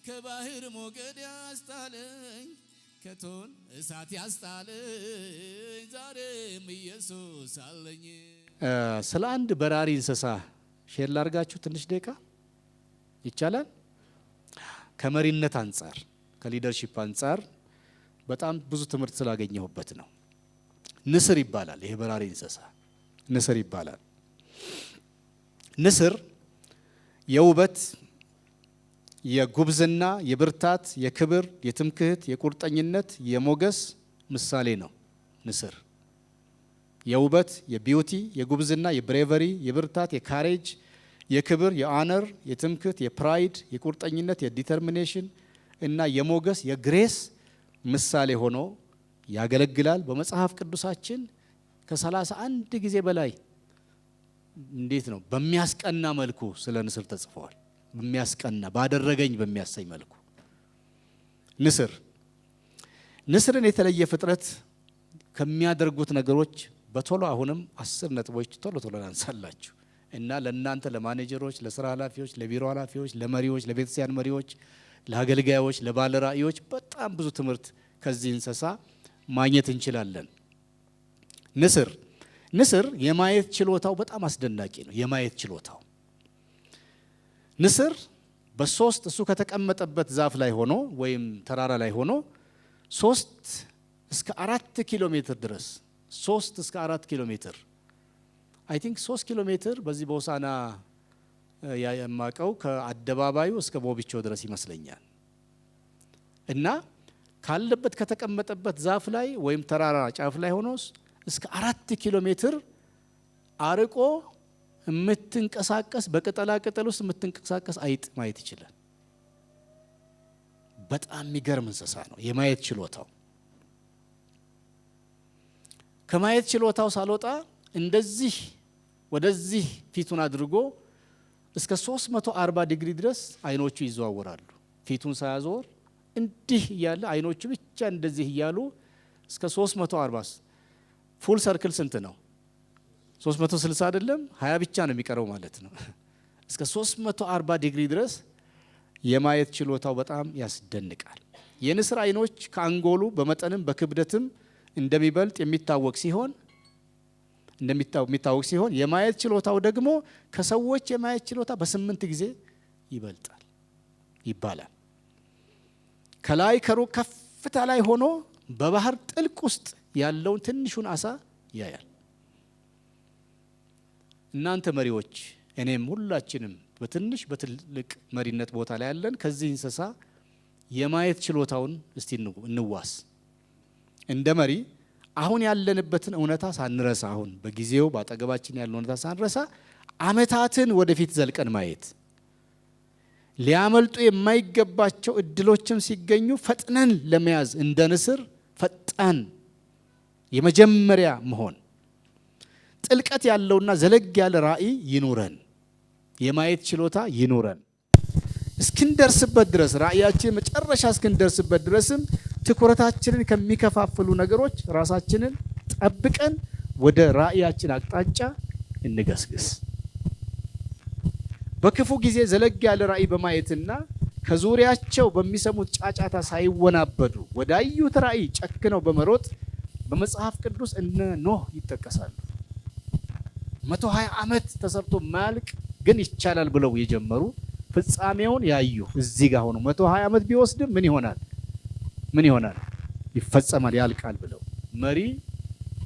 ከባህር ሞገድ ያስጣለኝ ከቶን እሳት ያስጣለኝ ዛሬም ኢየሱስ አለኝ። ስለ አንድ በራሪ እንስሳ ሼር ላድርጋችሁ ትንሽ ደቂቃ ይቻላል? ከመሪነት አንፃር ከሊደርሺፕ አንፃር በጣም ብዙ ትምህርት ስላገኘሁበት ነው። ንስር ይባላል። ይሄ በራሪ እንስሳ ንስር ይባላል። ንስር የውበት፣ የጉብዝና፣ የብርታት፣ የክብር፣ የትምክህት፣ የቁርጠኝነት፣ የሞገስ ምሳሌ ነው። ንስር የውበት፣ የቢዩቲ፣ የጉብዝና፣ የብሬቨሪ፣ የብርታት፣ የካሬጅ፣ የክብር፣ የአነር፣ የትምክህት፣ የፕራይድ፣ የቁርጠኝነት፣ የዲተርሚኔሽን እና የሞገስ የግሬስ ምሳሌ ሆኖ ያገለግላል። በመጽሐፍ ቅዱሳችን ከ31 ጊዜ በላይ እንዴት ነው በሚያስቀና መልኩ ስለ ንስር ተጽፏል። በሚያስቀና ባደረገኝ በሚያሰኝ መልኩ ንስርን የተለየ ፍጥረት ከሚያደርጉት ነገሮች በቶሎ አሁንም 10 ነጥቦች ቶሎ ላንሳላችሁ እና ለእናንተ ለማኔጀሮች፣ ለስራ ኃላፊዎች፣ ለቢሮ ኃላፊዎች፣ ለመሪዎች፣ ለቤተክርስቲያን መሪዎች፣ ለአገልጋዮች፣ ለባለራእዮች በጣም ብዙ ትምህርት ከዚህ እንስሳ ማግኘት እንችላለን። ንስር የማየት ችሎታው በጣም አስደናቂ ነው። የማየት ችሎታው ንስር በሶስት እሱ ከተቀመጠበት ዛፍ ላይ ሆኖ ወይም ተራራ ላይ ሆኖ 3 እስከ 4 ኪሎ ሜትር ድረስ 3 እስከ 4 ኪሎ ሜትር አይ ቲንክ 3 ኪሎ ሜትር በዚህ በሆሳና የማቀው ከአደባባዩ እስከ ቦቢቾ ድረስ ይመስለኛል እና ካለበት ከተቀመጠበት ዛፍ ላይ ወይም ተራራ ጫፍ ላይ ሆኖ እስከ 4 ኪሎ ሜትር አርቆ የምትንቀሳቀስ በቅጠላ ቅጠል ውስጥ የምትንቀሳቀስ አይጥ ማየት ይችላል። በጣም የሚገርም እንስሳ ነው የማየት ችሎታው። ከማየት ችሎታው ሳልወጣ እንደዚህ ወደዚህ ፊቱን አድርጎ እስከ 340 ዲግሪ ድረስ አይኖቹ ይዘዋወራሉ። ፊቱን ሳያዞር እንዲህ እያለ አይኖቹ ብቻ እንደዚህ እያሉ እስከ 340 ፉል ሰርክል ስንት ነው? 360 አይደለም 20 ብቻ ነው የሚቀረው ማለት ነው። እስከ 340 ዲግሪ ድረስ የማየት ችሎታው በጣም ያስደንቃል። የንስር አይኖች ከአንጎሉ በመጠንም በክብደትም እንደሚበልጥ የሚታወቅ ሲሆን የማየት ችሎታው ደግሞ ከሰዎች የማየት ችሎታ በ8 ጊዜ ይበልጣል ይባላል። ከላይ ከሩቅ ከፍታ ላይ ሆኖ በባህር ጥልቅ ውስጥ ያለውን ትንሹን አሳ ያያል። እናንተ መሪዎች፣ እኔም ሁላችንም በትንሽ በትልቅ መሪነት ቦታ ላይ ያለን ከዚህ እንስሳ የማየት ችሎታውን እስቲ እንዋስ። እንደ መሪ አሁን ያለንበትን እውነታ ሳንረሳ፣ አሁን በጊዜው ባጠገባችን ያለው እውነታ ሳንረሳ አመታትን ወደፊት ዘልቀን ማየት፣ ሊያመልጡ የማይገባቸው እድሎችም ሲገኙ ፈጥነን ለመያዝ እንደ ንስር ፈጣን የመጀመሪያ መሆን፣ ጥልቀት ያለውና ዘለግ ያለ ራእይ ይኑረን፣ የማየት ችሎታ ይኑረን። እስክንደርስበት ድረስ ራእያችን መጨረሻ እስክንደርስበት ድረስም ትኩረታችንን ከሚከፋፍሉ ነገሮች ራሳችንን ጠብቀን ወደ ራእያችን አቅጣጫ እንገስግስ። በክፉ ጊዜ ዘለግ ያለ ራእይ በማየትና ከዙሪያቸው በሚሰሙት ጫጫታ ሳይወናበዱ ወዳዩት ራእይ ጨክነው በመሮጥ በመጽሐፍ ቅዱስ እነ ኖህ ይጠቀሳሉ። 120 ዓመት ተሰርቶ ማያልቅ ግን ይቻላል ብለው የጀመሩ ፍጻሜውን ያዩ እዚህ ጋር ሆኖ 120 ዓመት ቢወስድም ምን ይሆናል? ይፈጸማል፣ ያልቃል ብለው። መሪ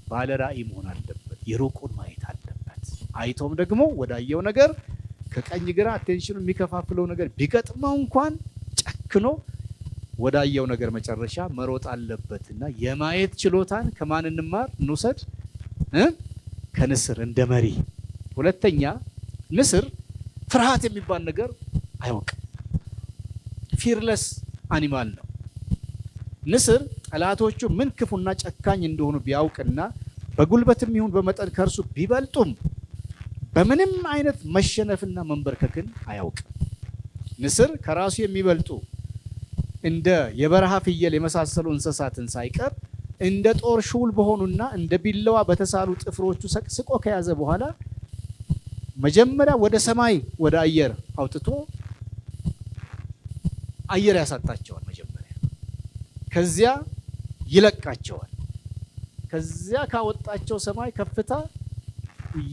ባለ ራእይ መሆን አለበት። የሩቁን ማየት አለበት። አይቶም ደግሞ ወዳየው ነገር ከቀኝ ግራ አቴንሽኑ የሚከፋፍለው ነገር ቢገጥመው እንኳን ጨክኖ ወዳየው ነገር መጨረሻ መሮጥ አለበትና የማየት ችሎታን ከማን እንማር? እንውሰድ? ከንስር እንደ መሪ። ሁለተኛ ንስር ፍርሃት የሚባል ነገር አያውቅም። ፊርለስ አኒማል ነው። ንስር ጠላቶቹ ምን ክፉና ጨካኝ እንደሆኑ ቢያውቅና በጉልበትም ይሁን በመጠን ከእርሱ ቢበልጡም በምንም አይነት መሸነፍና መንበርከክን አያውቅም። ንስር ከራሱ የሚበልጡ እንደ የበረሃ ፍየል የመሳሰሉ እንስሳትን ሳይቀር እንደ ጦር ሹል በሆኑና እንደ ቢላዋ በተሳሉ ጥፍሮቹ ሰቅስቆ ከያዘ በኋላ መጀመሪያ ወደ ሰማይ ወደ አየር አውጥቶ አየር ያሳጣቸዋል መጀመሪያ፣ ከዚያ ይለቃቸዋል። ከዚያ ካወጣቸው ሰማይ ከፍታ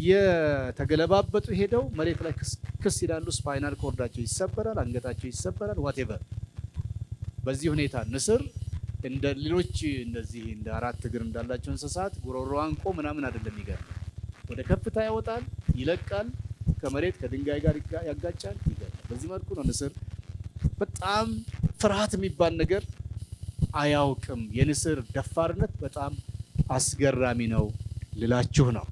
የተገለባበጡ ሄደው መሬት ላይ ክስ ይላሉ። ስፓይናል ኮርዳቸው ይሰበራል፣ አንገታቸው ይሰበራል። ዋቴቨር። በዚህ ሁኔታ ንስር እንደ ሌሎች እንደዚህ እንደ 4 እግር እንዳላቸው እንስሳት ጉሮሮ አንቆ ምናምን አይደለም። ይገርም ወደ ከፍታ ያወጣል፣ ይለቃል፣ ከመሬት ከድንጋይ ጋር ያጋጫል፣ ይገርም። በዚህ መልኩ ነው ንስር በጣም ፍርሃት የሚባል ነገር አያውቅም። የንስር ደፋርነት በጣም አስገራሚ ነው ልላችሁ ነው።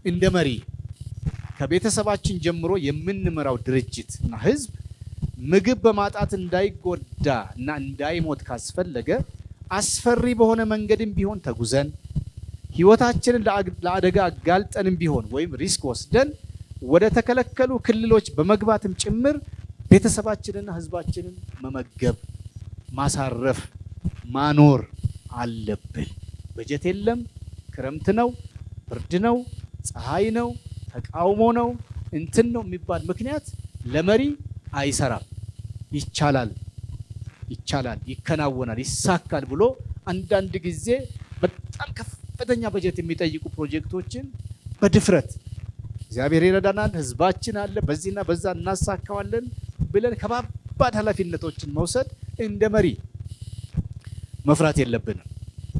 እንደ መሪ ከቤተሰባችን ጀምሮ የምንመራው ድርጅት እና ህዝብ ምግብ በማጣት እንዳይጎዳ እና እንዳይሞት ካስፈለገ አስፈሪ በሆነ መንገድም ቢሆን ተጉዘን ህይወታችንን ለአደጋ አጋልጠንም ቢሆን ወይም ሪስክ ወስደን ወደ ተከለከሉ ክልሎች በመግባትም ጭምር ቤተሰባችንና ህዝባችንን መመገብ፣ ማሳረፍ፣ ማኖር አለብን። በጀት የለም፣ ክረምት ነው፣ ብርድ ነው፣ ፀሐይ ነው፣ ተቃውሞ ነው፣ እንትን ነው የሚባል ምክንያት ለመሪ አይሰራም። ይቻላል፣ ይከናወናል፣ ይሳካል ብሎ አንዳንድ ጊዜ በጣም ከፍተኛ በጀት የሚጠይቁ ፕሮጀክቶችን በድፍረት እግዚአብሔር ይረዳናል፣ ህዝባችን አለ፣ በዚህና በዛ እናሳካዋለን ብለን ከባባድ ኃላፊነቶችን መውሰድ እንደ መሪ መፍራት የለብንም።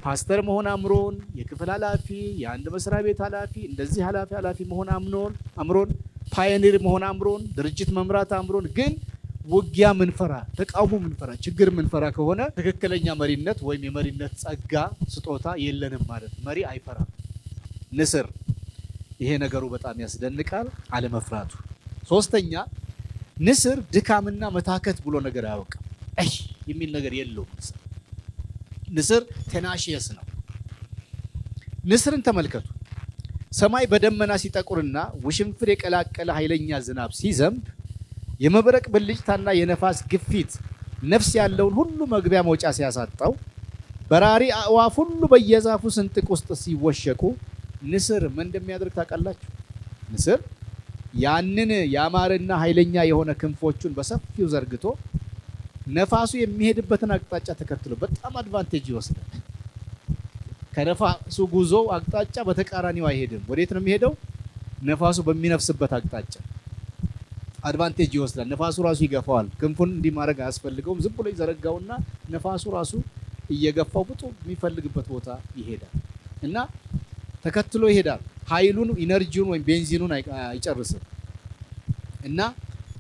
ፓስተር መሆን አምሮን፣ የክፍል ኃላፊ፣ የአንድ መስሪያ ቤት ኃላፊ፣ እንደዚህ ኃላፊ መሆን አምሮን፣ ፓዮኒር መሆን አምሮን፣ ድርጅት መምራት አምሮን፣ ግን ውጊያ ምንፈራ፣ ተቃውሞ ምንፈራ፣ ችግር ምንፈራ ከሆነ ትክክለኛ መሪነት ወይም የመሪነት ጸጋ ስጦታ የለንም ማለት። መሪ አይፈራም። ንስር ይሄ ነገሩ በጣም ያስደንቃል፣ አለመፍራቱ። ሶስተኛ ንስር ድካምና መታከት ብሎ ነገር አያውቅም። የሚል ነገር የለውም። ንስር ቴናሺየስ ነው። ንስርን ተመልከቱ። ሰማይ በደመና ሲጠቁርና ውሽንፍር የቀላቀለ ኃይለኛ ዝናብ ሲዘንብ የመብረቅ ብልጭታና የነፋስ ግፊት ነፍስ ያለውን ሁሉ መግቢያ መውጫ ሲያሳጣው በራሪ አእዋፍ ሁሉ በየዛፉ ስንጥቅ ውስጥ ሲወሸቁ ንስር ምን እንደሚያደርግ ታውቃላችሁ? ንስር ያንን ያማረና ኃይለኛ የሆነ ክንፎቹን በሰፊው ዘርግቶ ነፋሱ የሚሄድበትን አቅጣጫ ተከትሎ በጣም አድቫንቴጅ ይወስዳል። ከነፋሱ ጉዞ አቅጣጫ በተቃራኒው አይሄድም። ወዴት ነው የሚሄደው? ነፋሱ በሚነፍስበት አቅጣጫ አድቫንቴጅ ይወስዳል። ነፋሱ ራሱ ይገፋዋል። ክንፉን እንዲህ ማድረግ አያስፈልገውም። ዝም ብሎ ይዘረጋውና ነፋሱ ራሱ እየገፋው ብጡ የሚፈልግበት ቦታ ይሄዳል እና ተከትሎ ይሄዳል። ኃይሉን ኢነርጂውን ወይም ቤንዚኑን አይጨርስም እና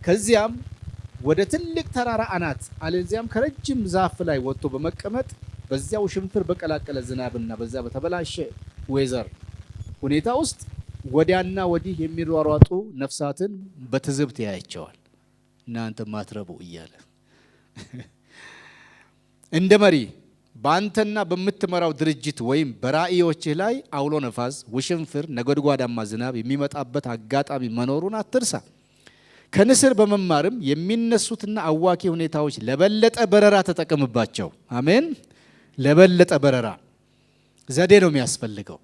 ከዚያም ወደ ትልቅ ተራራ አናት አለዚያም ከረጅም ዛፍ ላይ ወጥቶ በመቀመጥ በዚያው ሽንፍር በቀላቀለ ዝናብና በዛ በተበላሸ ዌዘር ሁኔታ ውስጥ ወዲያና ወዲህ የሚሯሯጡ ነፍሳትን በትዝብት ያያቸዋል። እናንተ ማትረቡ እያለ እንደ መሪ በአንተና በምትመራው ድርጅት ወይም በራእዮችህ ላይ አውሎ ነፋስ፣ ውሽንፍር፣ ነጎድጓዳማ ዝናብ የሚመጣበት አጋጣሚ መኖሩን አትርሳ። ከንስር በመማርም የሚነሱትና አዋኪ ሁኔታዎች ለበለጠ በረራ ተጠቀምባቸው። አሜን። ለበለጠ በረራ ዘዴ ነው የሚያስፈልገው፣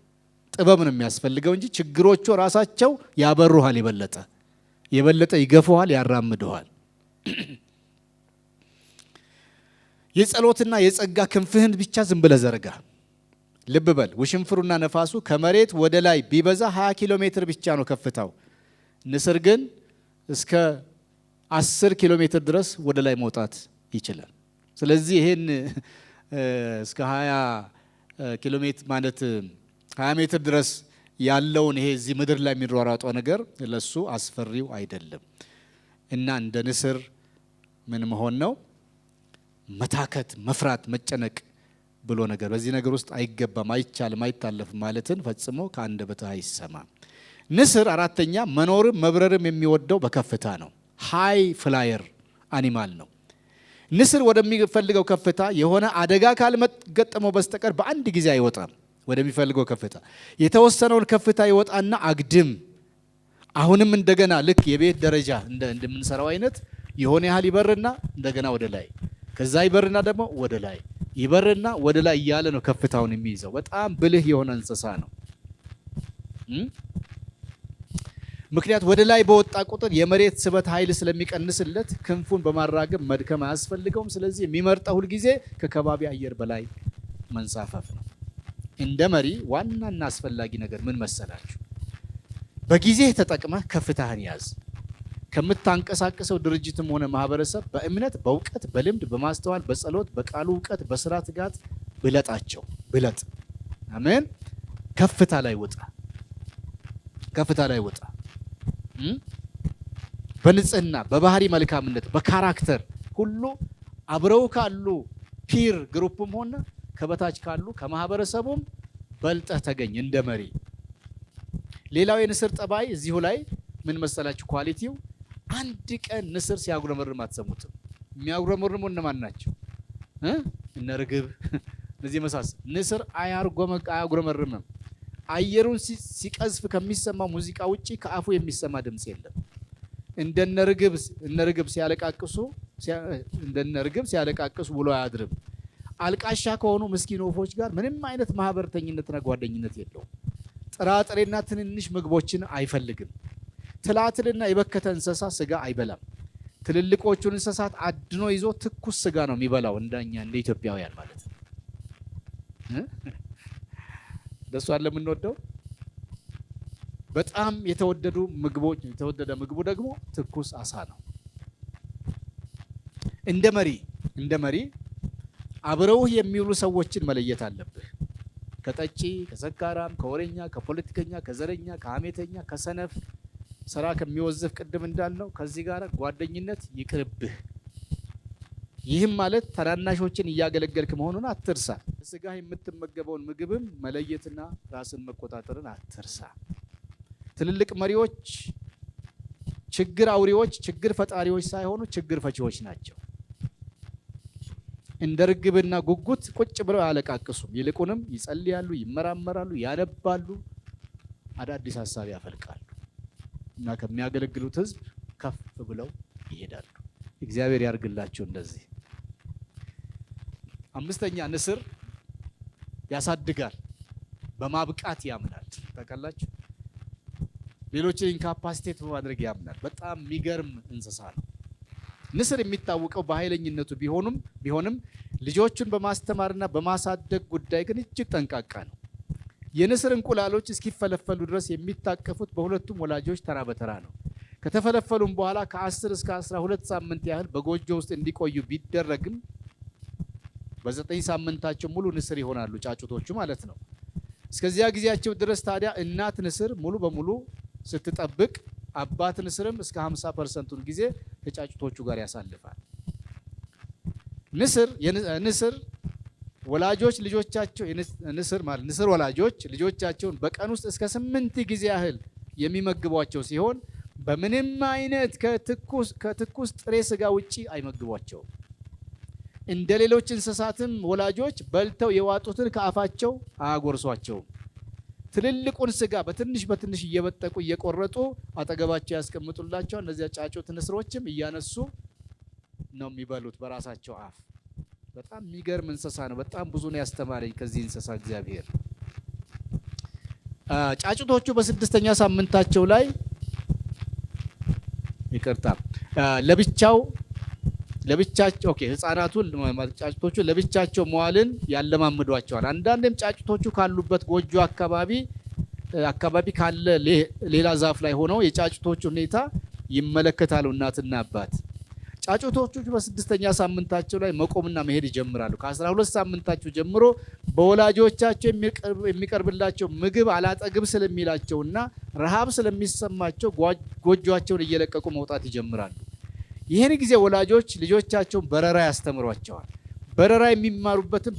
ጥበብ ነው የሚያስፈልገው እንጂ ችግሮቹ ራሳቸው ያበሩሃል፣ የበለጠ ይገፉሃል፣ ያራምዱሃል። የጸሎትና የጸጋ ክንፍህን ብቻ ዝም ብለህ ዘርጋ። ልብ በል፣ ውሽንፍሩና ነፋሱ ከመሬት ወደ ላይ ቢበዛ 20 ኪሎ ሜትር ብቻ ነው ከፍታው። ንስር ግን እስከ 10 ኪሎ ሜትር ድረስ ወደ ላይ መውጣት ይችላል። ስለዚህ ይሄን እስከ 20 ኪሎ ሜትር ማለት 20 ሜትር ድረስ ያለውን ይሄ እዚህ ምድር ላይ የሚሯሯጠው ነገር ለሱ አስፈሪው አይደለም እና እንደ ንስር ምን መሆን ነው? መታከት፣ መፍራት፣ መጨነቅ ብሎ ነገር በዚህ ነገር ውስጥ አይገባም፣ አይቻልም፣ አይታለፍም ማለትን ፈጽሞ ከአንደበትህ አይሰማ። ንስር አራተኛ መኖርም መብረርም የሚወደው በከፍታ ነው። ሃይ ፍላየር አኒማል ነው። ንስር ወደሚፈልገው ከፍታ የሆነ አደጋ ካልገጠመው በስተቀር በአንድ ጊዜ አይወጣም። ወደሚፈልገው ከፍታ የተወሰነውን ከፍታ ይወጣና አግድም አሁንም እንደገና ልክ የቤት ደረጃ እንደምንሰራው አይነት የሆነ ያህል ይበርና እንደገና ወደ ላይ፣ ከዛ ይበርና ደግሞ ወደ ላይ፣ ይበርና ወደ ላይ እያለ ነው ከፍታውን የሚይዘው። በጣም ብልህ የሆነ እንስሳ ነው። ምክንያት ወደ ላይ በወጣ ቁጥር የመሬት ስበት ኃይል ስለሚቀንስለት ክንፉን በማራገብ መድከም አያስፈልገውም። ስለዚህ የሚመርጠው ሁል ጊዜ ከከባቢ አየር በላይ መንሳፈፍ ነው። እንደ መሪ ዋናና አስፈላጊ ነገር ምን መሰላችሁ? በጊዜ ተጠቅመህ ከፍታህን ያዝ። ከምታንቀሳቀሰው ድርጅትም ሆነ ማህበረሰብ በእምነት፣ በእውቀት፣ በልምድ፣ በማስተዋል፣ በጸሎት፣ በቃሉ እውቀት፣ በስራ ትጋት ብለጣቸው። ብለጥ። አሜን። ከፍታ ላይ ውጣ። ከፍታ ላይ ውጣ። በንጽህና፣ በባህሪ መልካምነት፣ በካራክተር ሁሉ አብረው ካሉ ፒር ግሩፕም ሆነ ከበታች ካሉ ከማህበረሰቡም በልጠህ ተገኝ እንደ መሪ። ሌላው የንስር ጠባይ እዚሁ ላይ ምን መሰላችሁ? ኳሊቲው አንድ ቀን ንስር ሲያጉረመርም አትሰሙትም። የሚያጉረመርሙ እነማን ናቸው? እነ ርግብ፣ እነዚህ መሳሰል። ንስር አያጉረመርምም። አየሩን ሲቀዝፍ ከሚሰማ ሙዚቃ ውጪ ከአፉ የሚሰማ ድምጽ የለም። እንደነ ርግብ ሲያለቃቅሱ ውሎ አያድርም። አልቃሻ ከሆኑ ምስኪን ወፎች ጋር ምንም አይነት ማህበርተኝነትና ጓደኝነት የለውም። ጥራጥሬና ትንንሽ ምግቦችን አይፈልግም። ትላትልና የበከተ እንስሳ ስጋ አይበላም። ትልልቆቹን እንስሳት አድኖ ይዞ ትኩስ ስጋ ነው የሚበላው። እንደኛ እንደ ኢትዮጵያውያን ማለት ነው። ደሱ አለ የምንወደው በጣም የተወደደ ምግቡ ደግሞ ትኩስ አሳ ነው። እንደ መሪ አብረውህ የሚውሉ ሰዎችን መለየት አለብህ። ከጠጪ፣ ከሰካራም፣ ከወሬኛ፣ ከፖለቲከኛ፣ ከዘረኛ፣ ከሐሜተኛ፣ ከሰነፍ፣ ስራ ከሚወዝፍ ቅድም እንዳልነው ከዚህ ጋር ጓደኝነት ይቅርብህ። ይህም ማለት ታናናሾችን እያገለገልክ መሆኑን አትርሳ። ስጋህ የምትመገበውን ምግብም መለየትና ራስን መቆጣጠርን አትርሳ። ትልልቅ መሪዎች ችግር አውሪዎች፣ ችግር ፈጣሪዎች ሳይሆኑ ችግር ፈቺዎች ናቸው። እንደ ርግብና ጉጉት ቁጭ ብለው አያለቃቅሱም። ይልቁንም ይጸልያሉ፣ ይመራመራሉ፣ ያነባሉ፣ አዳዲስ ሀሳብ ያፈልቃሉ እና ከሚያገለግሉት ህዝብ ከፍ ብለው ይሄዳሉ። እግዚአብሔር ያርግላቸው እንደዚህ። አምስተኛ ንስር ያሳድጋል፣ በማብቃት ያምናል። ታውቃላችሁ፣ ሌሎችን ኢንካፓሲቴት በማድረግ ያምናል። በጣም የሚገርም እንስሳ ነው። ንስር የሚታወቀው በኃይለኝነቱ ቢሆንም ልጆቹን በማስተማርና በማሳደግ ጉዳይ ግን እጅግ ጠንቃቃ ነው። የንስር እንቁላሎች እስኪፈለፈሉ ድረስ የሚታቀፉት በሁለቱም ወላጆች ተራ በተራ ነው። ከተፈለፈሉም በኋላ ከ10 እስከ 12 ሳምንት ያህል በጎጆ ውስጥ እንዲቆዩ ቢደረግም በ9 ሳምንታቸው ሙሉ ንስር ይሆናሉ፣ ጫጩቶቹ ማለት ነው። እስከዚያ ጊዜያቸው ድረስ ታዲያ እናት ንስር ሙሉ በሙሉ ስትጠብቅ፣ አባት ንስርም እስከ 50% ጊዜ ከጫጩቶቹ ጋር ያሳልፋል። ንስር ወላጆች ልጆቻቸውን በቀን ውስጥ እስከ 8 ጊዜ ያህል የሚመግቧቸው ሲሆን በምንም አይነት ከትኩስ ጥሬ ስጋ ውጪ አይመግቧቸውም። እንደ ሌሎች እንስሳትም ወላጆች በልተው የዋጡትን ከአፋቸው አያጎርሷቸውም። ትልልቁን ስጋ በትንሽ እየበጠቁ እየቆረጡ አጠገባቸው ያስቀምጡላቸዋል። እነዚያ ጫጩት ንስሮችም እያነሱ ነው የሚበሉት በራሳቸው አፍ። በጣም የሚገርም እንስሳ ነው። በጣም ብዙ ነው ያስተማረኝ ከዚህ እንስሳ እግዚአብሔር። ጫጩቶቹ በ6ኛ ሳምንታቸው ላይ ህፃናቱን ጫጩቶቹ ለብቻቸው መዋልን ያለማምዷቸዋል። አንዳንድም ጫጩቶቹ ካሉበት ጎጆ አካባቢ ካለ ሌላ ዛፍ ላይ ሆነው የጫጩቶቹ ሁኔታ ይመለከታሉ እናትና አባት። ጫጩቶቹ በ6ኛ ሳምንታቸው ላይ መቆምና መሄድ ይጀምራሉ። ከ12 ሳምንታቸው ጀምሮ በወላጆቻቸው የሚቀርብላቸው ምግብ አላጠግብ ስለሚላቸውና ረሃብ ስለሚሰማቸው ጎጆአቸውን እየለቀቁ መውጣት ይጀምራሉ። ይህን ጊዜ ወላጆች ልጆቻቸውን በረራ ያስተምሯቸዋል። በረራ የሚማሩትም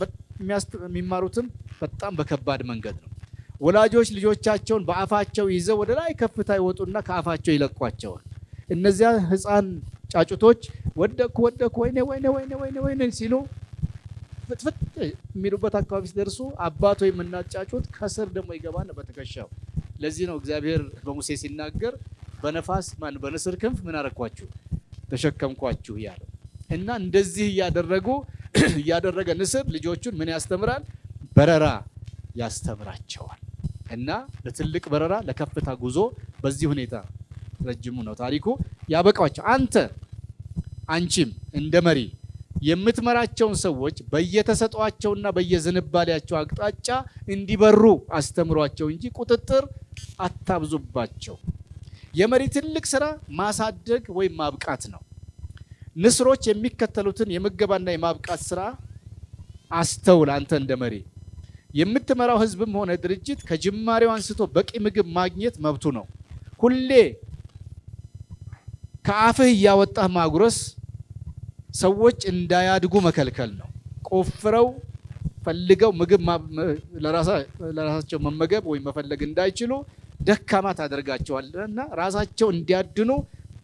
በጣም በከባድ መንገድ ነው። ወላጆች ልጆቻቸውን በአፋቸው ይዘው ወደ ላይ ከፍታ ይወጡና ከአፋቸው ይለቋቸዋል። እነዚያ ህፃን ጫጩቶች ወደኩ ወይኔ ሲሉ ፍጥፍጥ የሚሉበት አካባቢ ሲደርሱ አባት ወይም እናት ጫጩት ከስር ደግሞ ይገባና በትከሻው። ለዚህ ነው እግዚአብሔር በሙሴ ሲናገር በንስር ክንፍ ምን አረኳችሁ ተሸከምኳችሁ ያለው። እና እንደዚህ እያደረገ ንስር ልጆቹን ምን ያስተምራል? በረራ ያስተምራቸዋል። እና ለትልቅ በረራ ለከፍታ ጉዞ በዚህ ሁኔታ ረጅሙ ነው ታሪኩ ያበቃቸው። አንቺም እንደ መሪ የምትመራቸውን ሰዎች በየተሰጧቸውና በየዝንባሌያቸው አቅጣጫ እንዲበሩ አስተምሯቸው እንጂ ቁጥጥር አታብዙባቸው። የመሪ ትልቅ ስራ ማሳደግ ወይም ማብቃት ነው። ንስሮች የሚከተሉትን የምገባና የማብቃት ስራ አስተውል። አንተ እንደ መሪ የምትመራው ህዝብም ሆነ ድርጅት ከጅማሬው አንስቶ በቂ ምግብ ማግኘት መብቱ ነው። ሁሌ ከአፍህ እያወጣህ ማጉረስ ሰዎች እንዳያድጉ መከልከል ነው። ቆፍረው ፈልገው ምግብ ለራሳቸው መመገብ ወይም መፈለግ እንዳይችሉ ደካማ ታደርጋቸዋለህና ራሳቸው እንዲያድኑ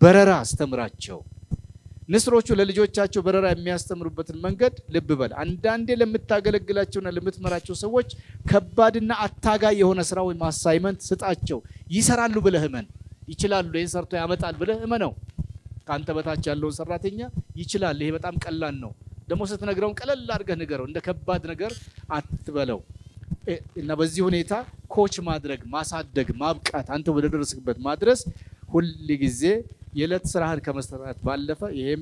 በረራ አስተምራቸው። ንስሮቹ ለልጆቻቸው በረራ የሚያስተምሩበትን መንገድ ልብ በል። አንዳንዴ ለምታገለግላቸውና ለምትመራቸው ሰዎች ከባድና አታጋይ የሆነ ስራ ወይም አሳይመንት ስጣቸው። ይሰራሉ ብለህ እመን። ይችላሉ፣ ይህን ሰርቶ ያመጣል ብለህ እመነው። ከአንተ በታች ያለውን ሰራተኛ ይችላል፣ ይሄ በጣም ቀላል ነው። ደግሞ ስትነግረውን ቀለል አድርገህ ንገረው። እንደ ከባድ ነገር አትበለው። እና በዚህ ሁኔታ ኮች ማድረግ፣ ማሳደግ፣ ማብቃት፣ አንተ ወደ ደረስክበት ማድረስ ሁል ጊዜ የዕለት ስራህን ከመስራት ባለፈ ይሄም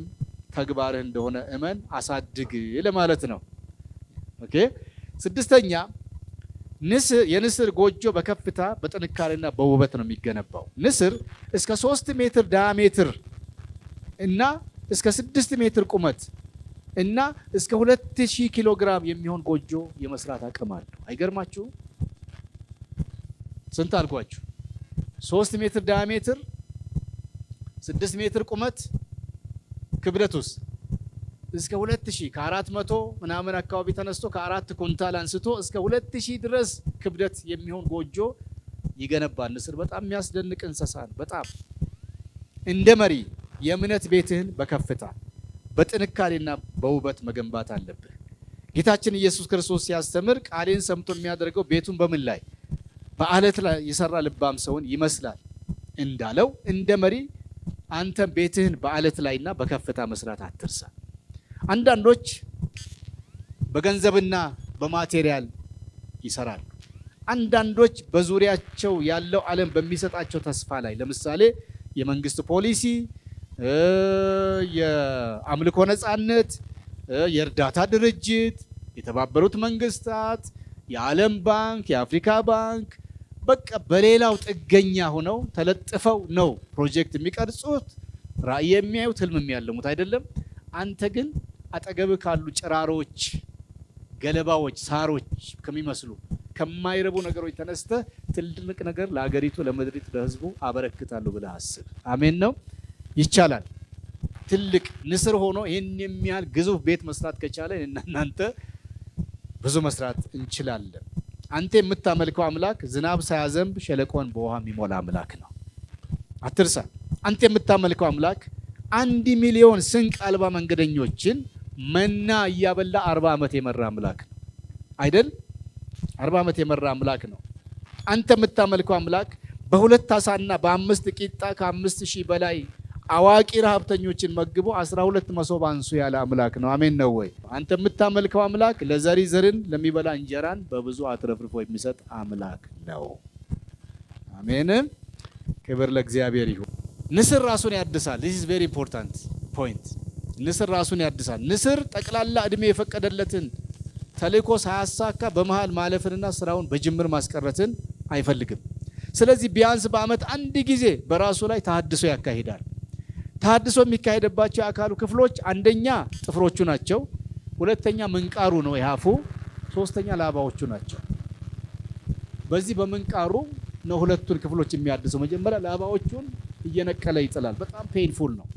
ተግባርህ እንደሆነ እመን፣ አሳድግ ለማለት ነው። ኦኬ። ስድስተኛ የንስር ጎጆ በከፍታ በጥንካሬና በውበት ነው የሚገነባው። ንስር እስከ 3 ሜትር ዳያሜትር እና እስከ 6 ሜትር ቁመት እና እስከ 2000 ኪሎ ግራም የሚሆን ጎጆ የመስራት አቅም አለው። አይገርማችሁ? ስንት አልኳችሁ? 3 ሜትር ዳያሜትር፣ 6 ሜትር ቁመት፣ ክብደቱስ እስከ 2000 ከ400 ምናምን አካባቢ ተነስቶ ከ4 ኩንታል አንስቶ እስከ 2000 ድረስ ክብደት የሚሆን ጎጆ ይገነባል ንስር። በጣም የሚያስደንቅ እንስሳ ነው። በጣም እንደ መሪ የእምነት ቤትህን በከፍታ በጥንካሬና በውበት መገንባት አለብህ። ጌታችን ኢየሱስ ክርስቶስ ሲያስተምር ቃሌን ሰምቶ የሚያደርገው ቤቱን በምን ላይ? በአለት ላይ የሰራ ልባም ሰውን ይመስላል እንዳለው እንደ መሪ አንተ ቤትህን በአለት ላይና በከፍታ መስራት አትርሳ። አንዳንዶች በገንዘብና በማቴሪያል ይሰራሉ። አንዳንዶች በዙሪያቸው ያለው ዓለም በሚሰጣቸው ተስፋ ላይ፣ ለምሳሌ የመንግስት ፖሊሲ፣ የአምልኮ ነጻነት፣ የእርዳታ ድርጅት፣ የተባበሩት መንግስታት፣ የዓለም ባንክ፣ የአፍሪካ ባንክ፣ በቃ በሌላው ጥገኛ ሆነው ተለጥፈው ነው ፕሮጀክት የሚቀርጹት፣ ራዕይ የሚያዩት፣ ህልም የሚያለሙት አይደለም። አንተ ግን አጠገብህ ካሉ ጭራሮች፣ ገለባዎች፣ ሳሮች ከሚመስሉ ከማይረቡ ነገሮች ተነስተህ ትልቅ ነገር ለሀገሪቱ፣ ለምድሪቱ፣ ለህዝቡ አበረክታለሁ ብለህ አስብ። አሜን ነው። ይቻላል። ትልቅ ንስር ሆኖ ይህን የሚያህል ግዙፍ ቤት መስራት ከቻለ እናንተ ብዙ መስራት እንችላለን። አንተ የምታመልከው አምላክ ዝናብ ሳያዘንብ ሸለቆን በውሃ የሚሞላ አምላክ ነው። አትርሳ። አንተ የምታመልከው አምላክ 1 ሚሊዮን ስንቅ አልባ መንገደኞችን መና እያበላ 40 ዓመት የመራ አምላክ ነው አይደል? 40 ዓመት የመራ አምላክ ነው። አንተ የምታመልከው አምላክ በ2 ዓሳና በ5 ቂጣ ከ5000 በላይ አዋቂ ረሃብተኞችን መግቦ 12 መሶብ አንሱ ያለ አምላክ ነው። አሜን ነው ወይ? አንተ የምታመልከው አምላክ ለዘሪ ዘርን ለሚበላ እንጀራን በብዙ አትረፍርፎ የሚሰጥ አምላክ ነው። አሜን። ክብር ለእግዚአብሔር ይሁን። ንስር ራሱን ያድሳል። this is very important point። ንስር ራሱን ያድሳል። ንስር ጠቅላላ እድሜ የፈቀደለትን ተልእኮ ሳያሳካ በመሃል ማለፍንና ስራውን በጅምር ማስቀረትን አይፈልግም። ስለዚህ ቢያንስ በአመት 1 ጊዜ በራሱ ላይ ተሐድሶ ያካሂዳል። ተሐድሶ የሚካሄድባቸው የአካሉ ክፍሎች አንደኛ ጥፍሮቹ ናቸው፣ ሁለተኛ ምንቃሩ ነው የአፉ፣ ሶስተኛ ላባዎቹ ናቸው። በዚህ በምንቃሩ ነው ሁለቱን ክፍሎች የሚያድሰው። መጀመሪያ ላባዎቹን እየነቀለ ይጥላል። በጣም ፔንፉል ነው።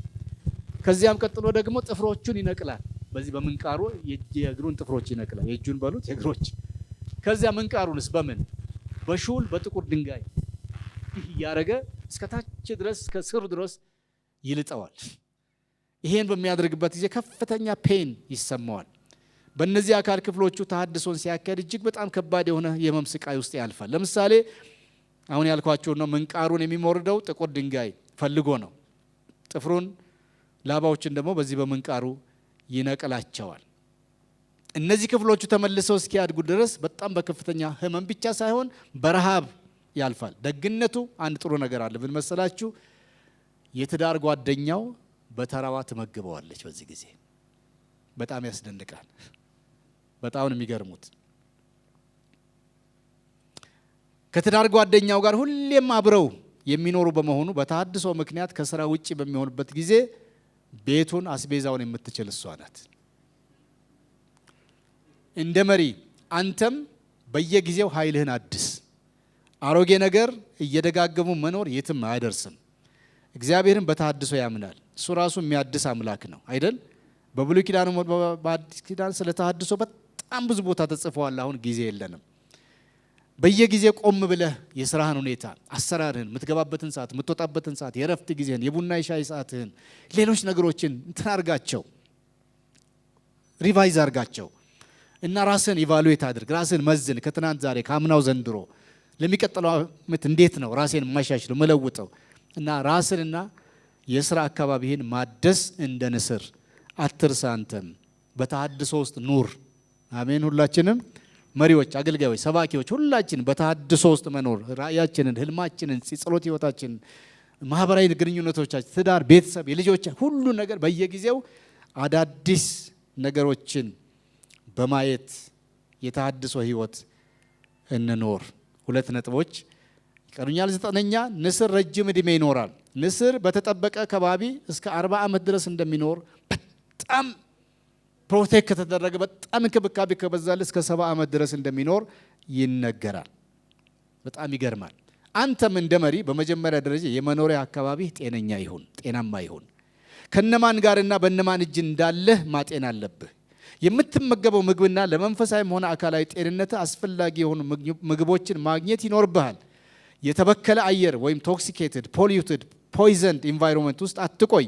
ከዚያም ቀጥሎ ደግሞ ጥፍሮቹን ይነቅላል። በዚህ በምንቃሩ የእግሩን ጥፍሮች ይነቅላል። የእጁን በሉት የእግሮች። ከዚያ ምንቃሩንስ በምን? በሹል በጥቁር ድንጋይ እያረገ እስከ ታች ድረስ እስከ ስር ድረስ ይልጠዋል። ይሄን በሚያደርግበት ጊዜ ከፍተኛ ፔን ይሰማዋል። በእነዚህ አካል ክፍሎቹ ተሐድሶን ሲያካሄድ እጅግ በጣም ከባድ የሆነ የህመም ስቃይ ውስጥ ያልፋል። ለምሳሌ አሁን ያልኳቸው ነው። ምንቃሩን የሚሞርደው ጥቁር ድንጋይ ፈልጎ ነው። ጥፍሩን ላባዎችን ደግሞ በዚህ በምንቃሩ ይነቅላቸዋል። እነዚህ ክፍሎቹ ተመልሰው እስኪያድጉ ድረስ በጣም በከፍተኛ ህመም ብቻ ሳይሆን በረሃብ ያልፋል። ደግነቱ አንድ ጥሩ ነገር አለ። ምን መሰላችሁ? የትዳር ጓደኛው በተራዋ ትመግበዋለች። በዚህ ጊዜ በጣም ያስደንቃል። በጣም ነው የሚገርሙት። ከትዳር ጓደኛው ጋር ሁሌም አብረው የሚኖሩ በመሆኑ በተሐድሶ ምክንያት ከስራ ውጪ በሚሆንበት ጊዜ ቤቱን አስቤዛውን የምትችል እሷ ናት። እንደ መሪ አንተም በየጊዜው ኃይልህን አድስ። አሮጌ ነገር እየደጋገሙ መኖር የትም አያደርስም። እግዚአብሔርን በተሐድሶ ያምናል። እሱ ራሱ የሚያድስ አምላክ ነው አይደል? በብሉይ ኪዳን በአዲስ ኪዳን ስለ ተሐድሶ በጣም ብዙ ቦታ ተጽፈዋል። አሁን ጊዜ የለንም። በየጊዜው ቆም ብለህ የስራህን ሁኔታ፣ አሰራርህን፣ የምትገባበትን ሰዓት፣ የምትወጣበትን ሰዓት፣ የረፍት ጊዜህን፣ የቡና የሻይ ሰዓትህን፣ ሌሎች ነገሮችን እንትን አርጋቸው፣ ሪቫይዝ አርጋቸው እና ራስህን ኢቫሉዌት አድርግ። ራስህን መዝን። ከትናንት ዛሬ፣ ከአምናው ዘንድሮ ለሚቀጥለው ዓመት እንዴት ነው ራስህን የማሻሽለው መለውጠው እና ራስህንና የስራ አካባቢህን ማደስ እንደ ንስር አትርሳ። አንተም በተሐድሶ ውስጥ ኑር። አሜን። ሁላችንም መሪዎች፣ አገልጋዮች፣ ሰባኪዎች ሁላችን በተሐድሶ ውስጥ መኖር ራእያችንን፣ ህልማችንን፣ ጸሎት ህይወታችንን፣ ማህበራዊ ግንኙነቶቻችን፣ ትዳር፣ ቤተሰብ፣ የልጆች ሁሉ ነገር በየጊዜው አዳዲስ ነገሮችን በማየት የተሐድሶ ህይወት እንኖር። 2 ነጥቦች ይቀሩኛል። 9ኛ ንስር ረጅም ዕድሜ ይኖራል። ንስር በተጠበቀ ከባቢ እስከ 40 ዓመት ድረስ እንደሚኖር በጣም ፕሮቴክት ከተደረገ በጣም እንክብካቤ ከበዛለ እስከ 70 ዓመት ድረስ እንደሚኖር ይነገራል። በጣም ይገርማል። አንተም እንደ መሪ በመጀመሪያ ደረጃ የመኖሪያ አካባቢ ጤነኛ ይሁን፣ ጤናማ ይሁን። ከነማን ጋርና በነማን እጅ እንዳለህ ማጤን አለብህ። የምትመገበው ምግብና ለመንፈሳዊም ሆነ አካላዊ ጤንነት አስፈላጊ የሆኑ ምግቦችን ማግኘት ይኖርብሃል። የተበከለ አየር ወይም ቶክሲኬትድ፣ ፖሊዩትድ፣ ፖይዘንድ ኢንቫይሮንመንት ውስጥ አትቆይ።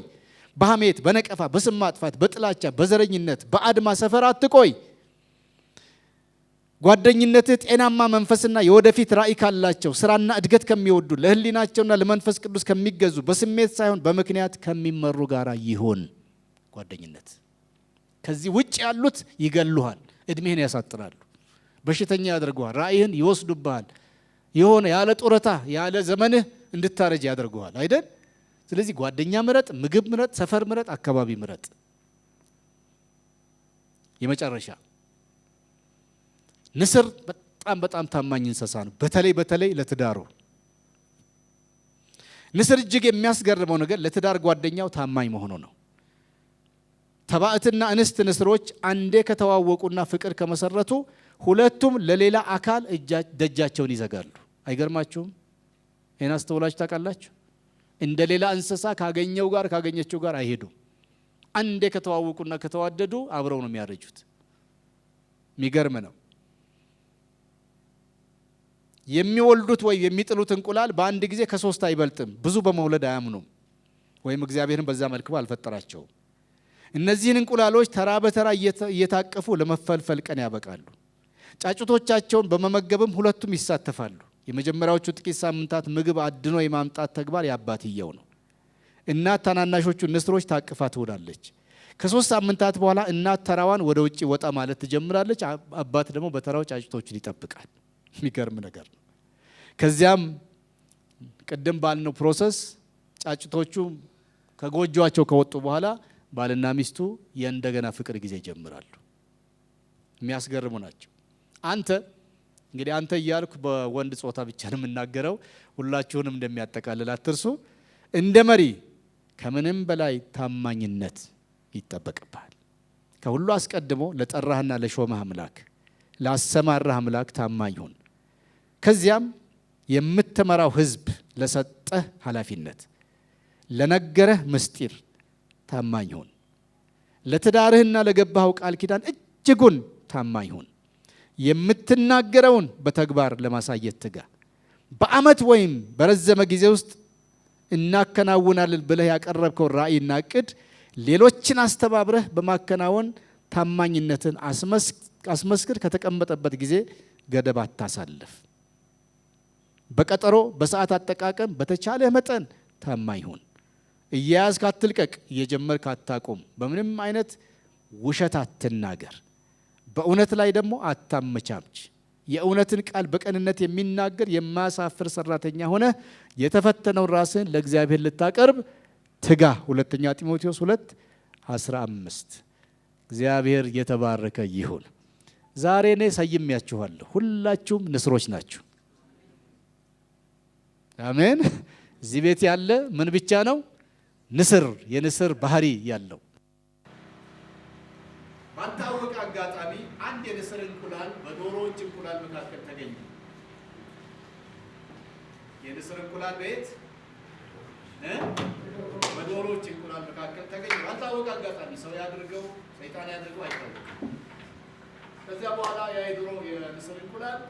በሐሜት፣ በነቀፋ፣ በስም ማጥፋት፣ በጥላቻ፣ በዘረኝነት፣ በአድማ ሰፈር አትቆይ። ጓደኝነትህ ጤናማ መንፈስና የወደፊት ራዕይ ካላቸው፣ ስራና እድገት ከሚወዱ፣ ለህሊናቸውና ለመንፈስ ቅዱስ ከሚገዙ፣ በስሜት ሳይሆን በምክንያት ከሚመሩ ጋር ይሁን። ጓደኝነት ከዚህ ውጭ ያሉት ይገሉሃል፣ እድሜህን ያሳጥራሉ፣ በሽተኛ ያደርጉሃል፣ ራዕይህን ይወስዱብሃል፣ የሆነ ያለ ጡረታ ያለ ዘመንህ እንድታረጅ ያደርጉሃል አይደል? ስለዚህ ጓደኛ ምረጥ፣ ምግብ ምረጥ፣ ሰፈር ምረጥ፣ አካባቢ ምረጥ። የመጨረሻ ንስር በጣም ታማኝ እንስሳ ነው። በተለይ ለትዳሩ ንስር እጅግ የሚያስገርመው ነገር ለትዳር ጓደኛው ታማኝ መሆኑ ነው። ተባዕትና እንስት ንስሮች አንዴ ከተዋወቁና ፍቅር ከመሰረቱ ሁለቱም ለሌላ አካል ደጃቸውን ይዘጋሉ። አይገርማችሁም? ይሄን አስተውላችሁ ታውቃላችሁ? እንደ ሌላ እንስሳ ካገኘው ጋር ካገኘችው ጋር አይሄዱም። አንዴ ከተዋወቁና ከተዋደዱ አብረው ነው የሚያረጁት። የሚገርም ነው። የሚወልዱት ወይ የሚጥሉት እንቁላል በአንድ ጊዜ ከ3 አይበልጥም። ብዙ በመውለድ አያምኑም፣ ወይም እግዚአብሔርን በዛ መልኩ አልፈጠራቸውም። እነዚህን እንቁላሎች ተራ በተራ እየታቀፉ ለመፈልፈል ቀን ያበቃሉ። ጫጩቶቻቸውን በመመገብም ሁለቱም ይሳተፋሉ። የመጀመሪያዎቹ ጥቂት ሳምንታት ምግብ አድኖ የማምጣት ተግባር የአባትየው ነው። እናት ታናናሾቹ ንስሮች ታቅፋ ትውላለች። ከ3 ሳምንታት በኋላ እናት ተራዋን ወደ ውጭ ወጣ ማለት ትጀምራለች። አባት ደግሞ በተራው ጫጩቶቹን ይጠብቃል። የሚገርም ነገር ነው። ከዚያም ቅድም ባልነው ፕሮሰስ ጫጩቶቹ ከጎጆአቸው ከወጡ በኋላ ባልና ሚስቱ የእንደገና ፍቅር ጊዜ ይጀምራሉ። የሚያስገርሙ ናቸው። እንግዲህ አንተ እያልኩ በወንድ ጾታ ብቻ ነው የምናገረው፣ ሁላችሁንም እንደሚያጠቃልል አትርሱ። እንደ መሪ ከምንም በላይ ታማኝነት ይጠበቅብሃል። ከሁሉ አስቀድሞ ለጠራህና ለሾመህ አምላክ፣ ላሰማራህ አምላክ ታማኝ ሁን። ከዚያም የምትመራው ህዝብ ለሰጠህ ኃላፊነት፣ ለነገረህ ምስጢር ታማኝ ሁን። ለትዳርህና ለገባኸው ቃል ኪዳን እጅጉን ታማኝ ሁን። የምትናገረውን በተግባር ለማሳየት ትጋ። በአመት ወይም በረዘመ ጊዜ ውስጥ እናከናውናለን ብለህ ያቀረብከው ራዕይና እቅድ ሌሎችን አስተባብረህ በማከናወን ታማኝነትን አስመስክር። ከተቀመጠበት ጊዜ ገደብ አታሳልፍ። በቀጠሮ በሰዓት አጠቃቀም በተቻለህ መጠን ታማኝ ሁን። እየያዝክ አትልቀቅ፣ እየጀመርክ አታቁም። በምንም አይነት ውሸት አትናገር። በእውነት ላይ ደግሞ አታመቻምች። የእውነትን ቃል በቀንነት የሚናገር የማያሳፍር ሰራተኛ ሆነ የተፈተነውን ራስህን ለእግዚአብሔር ልታቀርብ ትጋ። ሁለተኛ ጢሞቴዎስ 2:15 እግዚአብሔር የተባረከ ይሁን። ዛሬ እኔ ሰይሜያችኋለሁ። ሁላችሁም ንስሮች ናችሁ። አሜን። እዚህ ቤት ያለ ምን ብቻ ነው? ንስር፣ የንስር ባህሪ ያለው። ባልታወቀ አጋጣሚ አንድ የንስር እንቁላል በዶሮዎች እንቁላል መካከል ተገኘ። የንስር እንቁላል ቤት በዶሮዎች እንቁላል መካከል ተገኘ። ባልታወቀ አጋጣሚ ሰው ያድርገው ሰይጣን ያድርገው አይታወቅም። ከዚያ በኋላ የንስር እንቁላል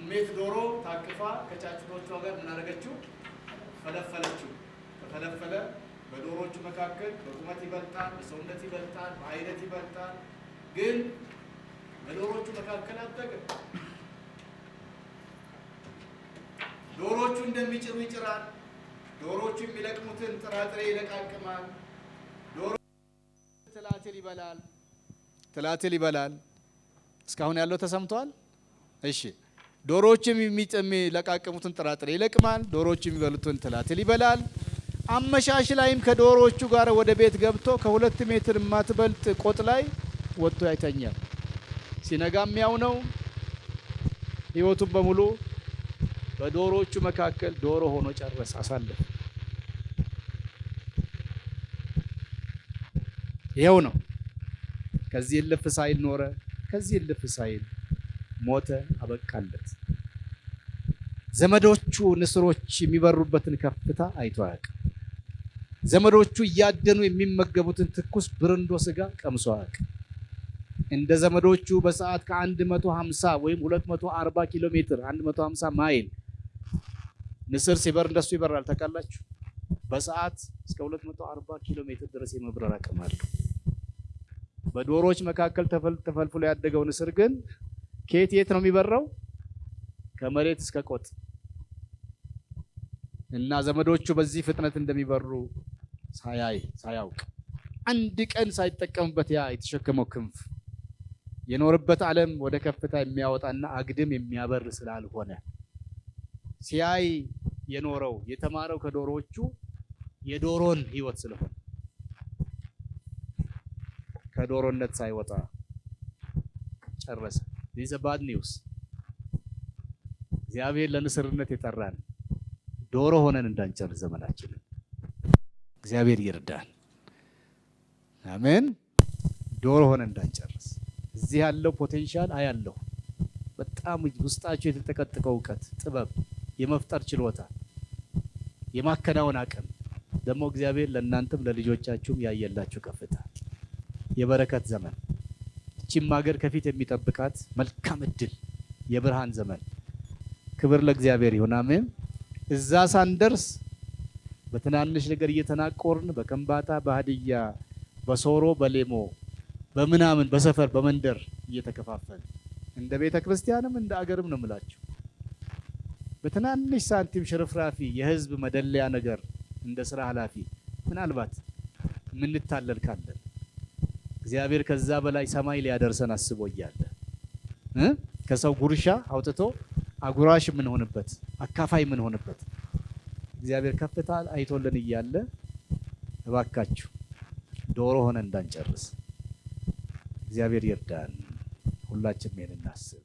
ሜት ዶሮ ታቅፋ ከጫጭቶቿ ጋር ምን አደረገችው? ፈለፈለችው። ከፈለፈለ በዶሮዎቹ መካከል በቁመት ይበልጣል፣ በሰውነት ይበልጣል፣ በአይነት ይበልጣል። ግን በዶሮዎቹ መካከል አደገ። ዶሮዎቹ እንደሚጭሩ ይጭራል። ዶሮዎቹ የሚለቅሙትን ጥራጥሬ ይለቃቅማል። ዶሮ ትላትል ይበላል። እስካሁን ያለው ተሰምቷል? እሺ። ዶሮዎቹ የሚለቃቅሙትን ጥራጥሬ ይለቅማል። ዶሮዎቹ የሚበሉትን ትላትል ይበላል። አመሻሽ ላይም ከዶሮዎቹ ጋር ወደ ቤት ገብቶ ከ2 ሜትር የማትበልጥ ቆጥ ላይ ወጥቶ ያተኛል። ሲነጋም ያው ነው። ሕይወቱን በሙሉ በዶሮዎቹ መካከል ዶሮ ሆኖ ጨረሰ፣ አሳለፈ። ይኸው ነው። ከዚህ እልፍ ሳይል ኖረ፣ ከዚህ እልፍ ሳይል ሞተ፣ አበቃለት። ዘመዶቹ ንስሮች የሚበሩበትን ከፍታ አይቶ አያውቅም። ዘመዶቹ እያደኑ የሚመገቡትን ትኩስ ብርንዶ ስጋ ቀምሶ አያውቅም። እንደ ዘመዶቹ በሰዓት ከ150 ወይም 240 ኪሎ ሜትር 150 ማይል ንስር ሲበር እንደሱ ይበራል። ታውቃላችሁ? በሰዓት እስከ 240 ኪሎ ሜትር ድረስ የመብረር አቅም አለው። በዶሮዎች መካከል ተፈልፍሎ ያደገው ንስር ግን ከየት የት ነው የሚበራው? ከመሬት እስከ ቆጥ። እና ዘመዶቹ በዚህ ፍጥነት እንደሚበሩ ሳያውቅ አንድ ቀን ሳይጠቀምበት ያ የተሸከመው ክንፍ የኖርበት ዓለም ወደ ከፍታ የሚያወጣና አግድም የሚያበር ስላልሆነ ሲያይ የኖረው የተማረው ከዶሮዎቹ የዶሮን ሕይወት ስለሆነ ከዶሮነት ሳይወጣ ጨረሰ። this is a bad news። እግዚአብሔር ለንስርነት የጠራን ዶሮ ሆነን እንዳንጨርስ ዘመናችንን እግዚአብሔር ይርዳን። አሜን። ዶሮ ሆነን እንዳንጨርስ እዚህ ያለው ፖቴንሻል አያለው። በጣም ውስጣችሁ የተጠቀጥቀው እውቀት፣ ጥበብ፣ የመፍጠር ችሎታ፣ የማከናወን አቅም ደግሞ እግዚአብሔር ለእናንተም ለልጆቻችሁም ያየላችሁ ከፍታ የበረከት ዘመን እቺም ሀገር ከፊት የሚጠብቃት መልካም እድል የብርሃን ዘመን። ክብር ለእግዚአብሔር ይሁን። አሜን። እዛ ሳንደርስ በትናንሽ ነገር እየተናቆርን በከምባታ በሀዲያ በሶሮ በሌሞ በምናምን በሰፈር በመንደር እየተከፋፈል እንደ ቤተ ክርስቲያንም እንደ አገርም ነው የምላችሁ በትናንሽ ሳንቲም ሽርፍራፊ የህዝብ መደለያ ነገር እንደ ስራ ኃላፊ ምናልባት ምንታለል ካለን እግዚአብሔር ከዛ በላይ ሰማይ ሊያደርሰን አስቦ እያለ ከሰው ጉርሻ አውጥቶ አጉራሽ ምን ሆነበት አካፋይ ምን ሆነበት እግዚአብሔር ከፍታ አይቶልን እያለ እባካችሁ ዶሮ ሆነን እንዳንጨርስ እግዚአብሔር ይርዳን። ሁላችንም ይሄን እናስብ።